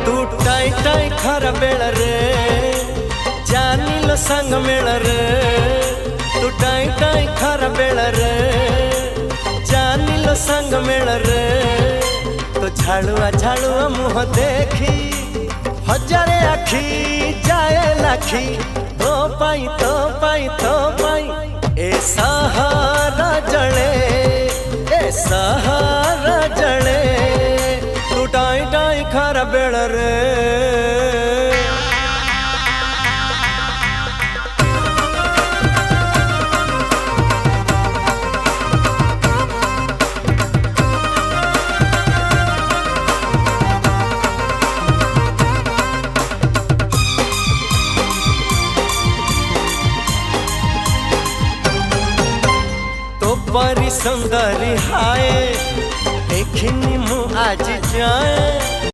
तू टाई टाई खर बेल रे जानिल संग मेल रे तू टाई टाई खर बेल रे जानिल संग मेल रे तो झाड़ुआ झाड़ुआ मुँह देखी हजारे आखी जाए लाखी तो पाई ए सहारा जड़े ए सहारा जड़े तू टाई टाई खर बेल रे। परी सुंदरी हाय देखनी मु आज जाए